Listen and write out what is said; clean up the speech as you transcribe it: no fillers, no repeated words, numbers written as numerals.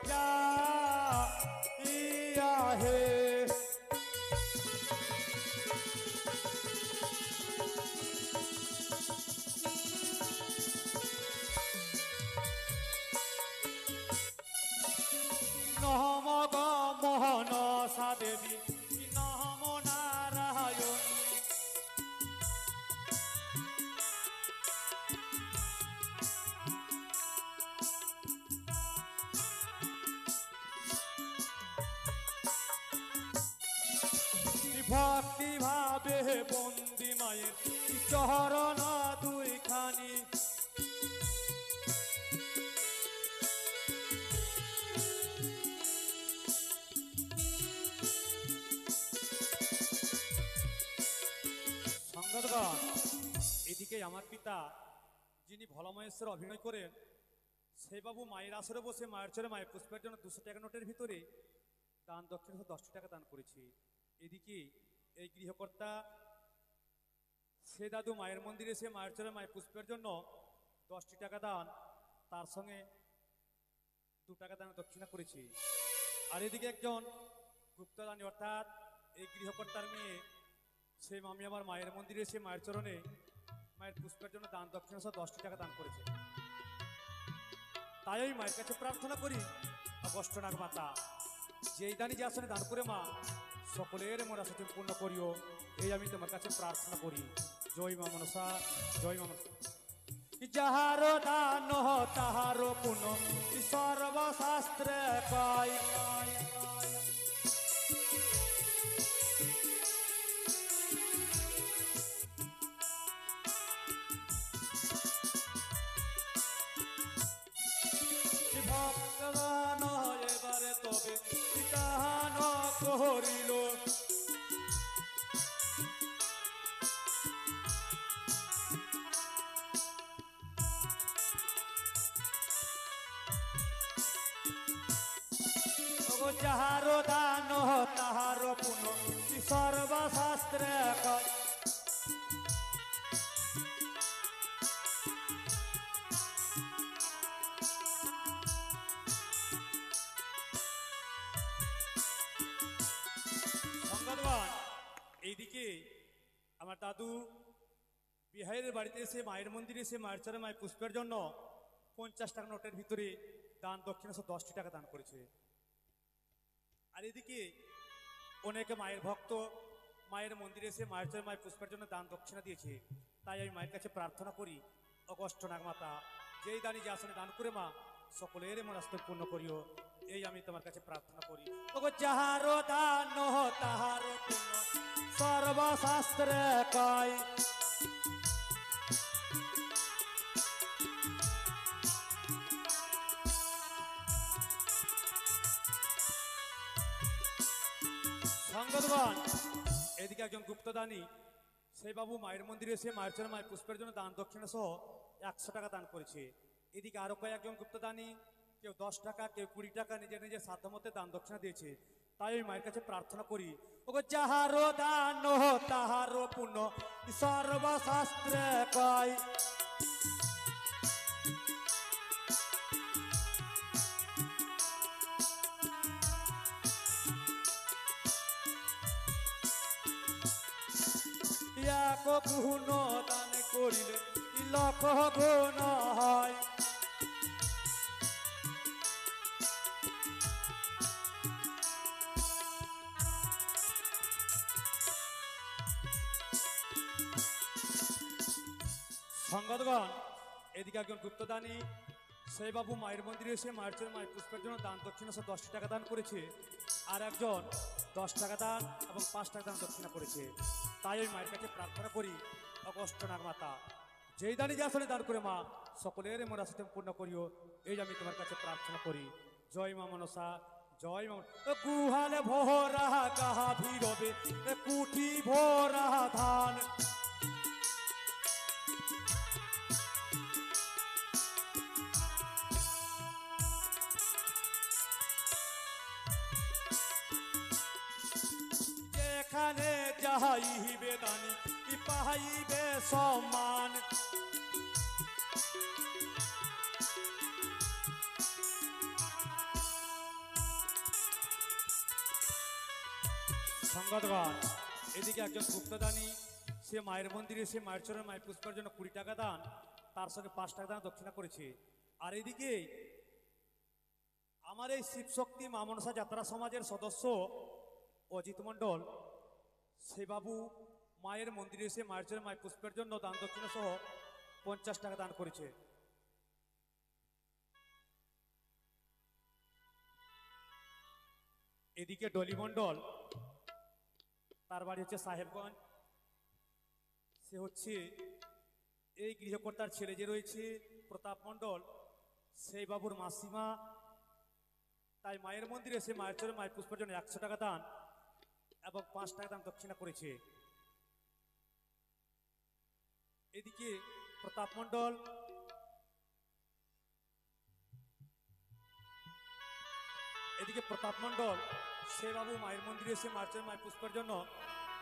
যা ইয়া হে নহম গ মোহনসা দেবী নহম নারায়ণ ভক্তি ভাবে বন্দি মায়ের চরণ দুইখানি সংগতগণ, এদিকে আমার পিতা যিনি ভোলামহেশ্বর অভিনয় করেন সেই বাবু মায়ের আসরে বসে মায়ের চরে মায়ের পুষ্পের জন্য 200 টাকা নোটের ভিতরে দান দক্ষিণ 10 টাকা দান করেছি। এদিকে এই গৃহকর্তা সে দাদু মায়ের মন্দিরে এসে মায়ের চরে মায়ের পুষ্পের জন্য 10টি টাকা দান, তার সঙ্গে 2 টাকা দান দক্ষিণা করেছি। আর এদিকে একজন গুপ্তদানী অর্থাৎ এই গৃহকর্তার মেয়ে সেই মামি আমার মায়ের মন্দিরে এসে মায়ের চরণে মায়ের পুষ্পের জন্য দান দক্ষিণা সহ 10টি টাকা দান করেছে। তাই আমি মায়ের কাছে প্রার্থনা করি, অগস্টনাগ মাতা যেই দানি যে আসনে দান করে মা সকলের মন আশা পূর্ণ করিও, এই আমি তোমার কাছে প্রার্থনা করি। জয় মা মনসা, জয় মা মনসা। যাহার দান তাহার পুণ্য সর্বশাস্ত্রে কয়, ভক্তগণ এবারে তবে দান করিল। যাহার দান তাহার পুণ্য সর্বশাস্ত্রে কয়। এইদিকে আমার দাদু বিহারের বাড়িতে এসে মায়ের মন্দিরে এসে মায়ের চরে মায়ের পুষ্পের জন্য 50 টাকা নোটের ভিতরে দান দক্ষিণা 10টি টাকা দান করেছে। আর এদিকে অনেকে মায়ের ভক্ত মায়ের মন্দিরে এসে মায়ের চরে মায়ের পুষ্পের জন্য দান দক্ষিণা দিয়েছে। তাই আমি মায়ের কাছে প্রার্থনা করি, অগস্টনাগ মাতা যেই দানি যে আসনে দান করে মা সকলের মনাস্ত পূর্ণ করিও, এই আমি তোমার কাছে প্রার্থনা করি। যাহার দান তাহার পুণ্য সর্বশাস্ত্রে কয়। সংগতগণ, এদিকে একজন গুপ্তদানী সেই বাবু মায়ের মন্দিরে এসে মায়ের চরে মায়ের পুষ্পের জন্য দান দক্ষিণা সহ 100 টাকা দান করেছে। এদিকে আরো কয়েকজন গুপ্তদানী কেউ 10 টাকা কেউ 20 টাকা নিজের নিজের সাধ্যমতে দান দক্ষিণা দিয়েছে। তাই আমি মায়ের কাছে প্রার্থনা করি, যাহার দান তাহার পুণ্য সর্বশাস্ত্রে কয়। এক গুণ দান করিলে লক্ষ গুণ হয়। সংগতগণ, এদিকে একজন গুপ্তদানী সেই বাবু মায়ের মন্দিরে এসে মায়ের চরে মায়ের পুষ্পের জন্য দান দক্ষিণা 10টি টাকা দান করেছে। আর একজন 10 টাকা দান এবং 5 টাকা দান দক্ষিণা করেছে। তাই আমি মায়ের কাছে প্রার্থনা করি, অগস্টনাগ মাতা যেই দানি যে আসনে দান করে মা সকলের মন আশা পূর্ণ করিও, এই আমি তোমার কাছে প্রার্থনা করি। জয় মা মনসা, জয় মা। গুহালে ভোরা কাহা ভিড়বে কুঠি ভোরা ধান, যেখানে যাইবে দানি পাইবে সম্মান। সংবাদবার এদিকে একজন গুপ্তদানী সে মায়ের মন্দিরে সে মায়ের চরণে মায়ের পুষ্পের জন্য 20 টাকা দান, তার সঙ্গে 5 টাকা দান দক্ষিণা করেছে। আর এদিকে আমার এই শিবশক্তি মা মনসা যাত্রা সমাজের সদস্য অজিত মণ্ডল সে বাবু মায়ের মন্দিরে এসে মায়ের চরণে মায়ের পুষ্পের জন্য দান দক্ষিণা সহ 50 টাকা দান করেছে। এদিকে ডলি মণ্ডল তার বাড়ি হচ্ছে সাহেবগঞ্জ, সে হচ্ছে এই গৃহকর্তার ছেলে যে রয়েছে প্রতাপ মণ্ডল সেই বাবুর মাসিমা, তাই মায়ের মন্দিরে সে মায়ের চরণে মায়ের পুষ্পের জন্য 100 টাকা দান এবং 5 টাকা দান দক্ষিণা করেছে। এদিকে প্রতাপ মণ্ডল সে বাবু মায়ের মন্দিরে এসে মায়ের চরণে মায়ের পুষ্পের জন্য